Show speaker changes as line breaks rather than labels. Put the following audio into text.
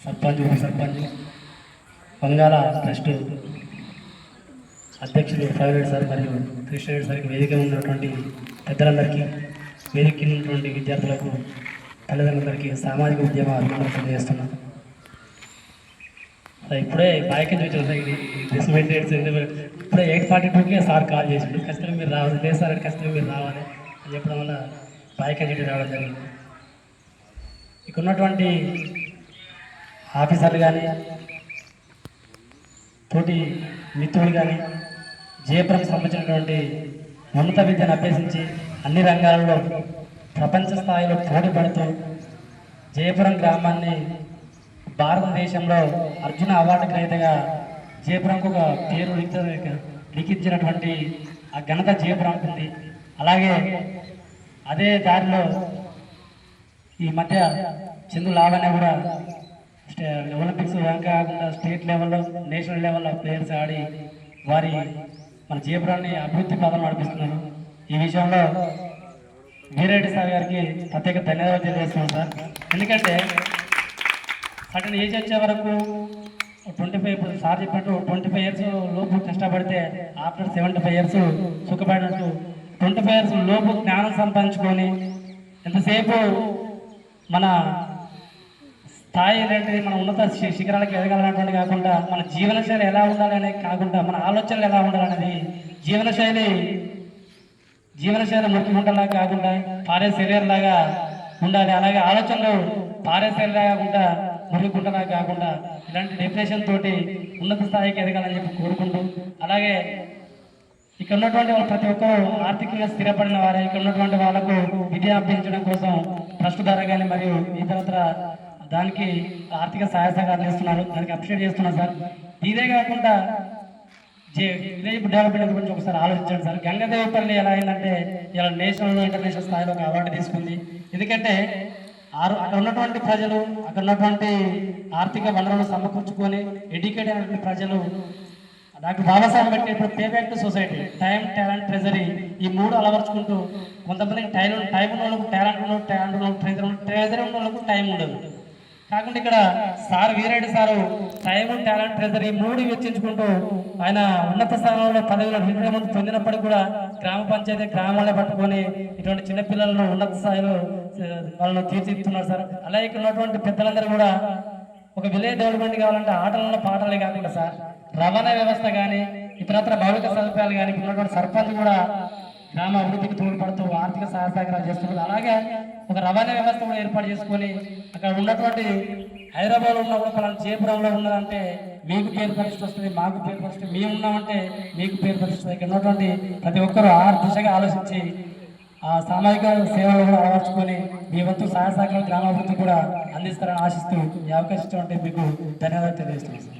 సర్పంచ్ ఉప సర్పంచ్ బంగాళ ట్రస్ట్ అధ్యక్షులు ఫైరెడ్ సార్ మరియు కృష్ణరెడ్డి సార్కి వేదిక ఉన్నటువంటి పెద్దలందరికీ వేదిక ఉన్నటువంటి విద్యార్థులకు తల్లిదండ్రులందరికీ సామాజిక ఉద్యమ అభినందనలు తెలియజేస్తున్నాను. ఇప్పుడే బాయ్కి చూసాను సార్ డ్రెస్ మెయింటైన్స్ ఇప్పుడే 8:42కే సార్ కాల్ చేసిండు, ఖచ్చితంగా మీరు రావాలి, లేదు సార్ ఖచ్చితంగా మీరు రావాలి అని చెప్పడం వల్ల బాయ్కి డ్యూటీ రావడం జరిగింది. ఇక్కడ ఉన్నటువంటి ఆఫీసర్లు కానీ తోటి మిత్రులు కానీ జయపురం సంబంధించినటువంటి ఉన్నత విద్యను అభ్యసించి అన్ని రంగాలలో ప్రపంచ స్థాయిలో పోటీ పడుతూ జయపురం గ్రామాన్ని భారతదేశంలో అర్జున అవార్డు గ్రహీతగా జయపురంకు ఒక పేరు లిఖించినటువంటి ఆ ఘనత జయపురంకు ఉంది. అలాగే అదే దారిలో ఈ మధ్య చందు లావణ్య కూడా ఒలింపిక్స్ కాకుండా స్టేట్ లెవెల్లో నేషనల్ లెవెల్లో ప్లేయర్స్ ఆడి వారి మన జయపురాన్ని అభివృద్ధి పదం నడిపిస్తున్నారు. ఈ విషయంలో వీరెడ్డి సార్ గారికి ప్రత్యేక ధన్యవాదాలు తెలియజేస్తున్నాం సార్. ఎందుకంటే సడన్ ఏజ్ వచ్చే వరకు 25 ఇప్పుడు సార్ చెప్పినట్టు 25 ఇయర్స్ లోపు కష్టపడితే ఆఫ్టర్ 75 ఇయర్స్ సుఖపడినట్టు 25 ఇయర్స్ లోపు జ్ఞానం సంపాదించుకొని ఎంతసేపు మన స్థాయి ఏంటిది, మన ఉన్నత శిఖరాలకు ఎదగాలన్నటువంటి కాకుండా మన జీవనశైలి ఎలా ఉండాలనే కాకుండా మన ఆలోచనలు ఎలా ఉండాలనేది జీవనశైలి ముఖ్యమంటలా కాకుండా పారే శరీరం లాగా ఉండాలి. అలాగే ఆలోచనలు పారే శరీరం కాకుండా మురుగుంటలా కాకుండా ఇలాంటి డిప్రెషన్ తోటి ఉన్నత స్థాయికి ఎదగాలని చెప్పి కోరుకుంటూ, అలాగే ఇక్కడ ఉన్నటువంటి వాళ్ళు ప్రతి ఒక్కరు ఆర్థికంగా స్థిరపడిన వారే ఇక్కడ ఉన్నటువంటి వాళ్ళకు విద్య అభ్యసించడం కోసం ట్రస్ట్ ద్వారా కానీ మరియు ఇతరత్ర దానికి ఆర్థిక సహాయ సహకారాలు చేస్తున్నారు. దానికి అప్రిషియేట్ చేస్తున్నారు సార్. ఇదే కాకుండా విలేజ్ డెవలప్మెంట్ గురించి ఒకసారి ఆలోచించండి సార్. గంగదేవపల్లి ఎలా అయిందంటే ఇలా నేషనల్ ఇంటర్నేషనల్ స్థాయిలో ఒక అవార్డు తీసుకుంది. ఎందుకంటే అక్కడ ఉన్నటువంటి ప్రజలు, అక్కడ ఉన్నటువంటి ఆర్థిక వనరులు సమకూర్చుకొని ఎడ్యుకేట్ అయినటువంటి ప్రజలు డాక్టర్ బాబాసాహెబ్ బట్టి ఇప్పుడు pay back to society, time, talent, treasury ఈ మూడు అలవర్చుకుంటూ కొంతమందికి టైం ఉన్న వాళ్ళకు టాలెంట్ ఉన్న ట్రెజరీ ఉన్న వాళ్ళకు టైం ఉండదు. కాకుండా ఇక్కడ sir Veereddy sir time, talent, treasury మూడు వెచ్చించుకుంటూ ఆయన ఉన్నత స్థానంలో పదవిలో ముందు పొందినప్పటికీ కూడా గ్రామ పంచాయతీ గ్రామాలే పట్టుకొని ఇటువంటి చిన్నపిల్లలను ఉన్నత స్థాయిలో వాళ్ళను తీర్చిదిద్దుతున్నారు సార్. అలాగే ఇక్కడ ఉన్నటువంటి పెద్దలందరూ కూడా ఒక విలేజ్ డెవలప్మెంట్ కావాలంటే ఆటలలో పాటలే కాకుండా సార్ రవాణా వ్యవస్థ కానీ ఇతరత్ర మౌలిక సదుపాయాలు కానీ ఉన్నటువంటి సర్పంచ్ కూడా గ్రామ అభివృద్ధికి తోడ్పడుతూ ఆర్థిక సహాయ సహకారాలు చేస్తున్నారు. అలాగే ఒక రవాణా వ్యవస్థ కూడా ఏర్పాటు చేసుకొని అక్కడ ఉన్నటువంటి హైదరాబాద్లో ఉన్న కూడా పలానా జయపురంలో ఉన్నదంటే మీకు పేరు పరిస్థితి వస్తుంది, మాకు పేరు పరిస్థితి, మేము ఉన్నామంటే మీకు పేరు పరిస్థితి. ఇక్కడ ఉన్నటువంటి ప్రతి ఒక్కరూ ఆ దిశగా ఆలోచించి ఆ సామాజిక సేవలు కూడా అలవర్చుకొని మీ వంతు సహాయ సహకారం గ్రామాభివృద్ధి కూడా అందిస్తారని ఆశిస్తూ ఈ అవకాశం ఇచ్చినట్టు మీకు ధన్యవాదాలు తెలియజేస్తున్నాను.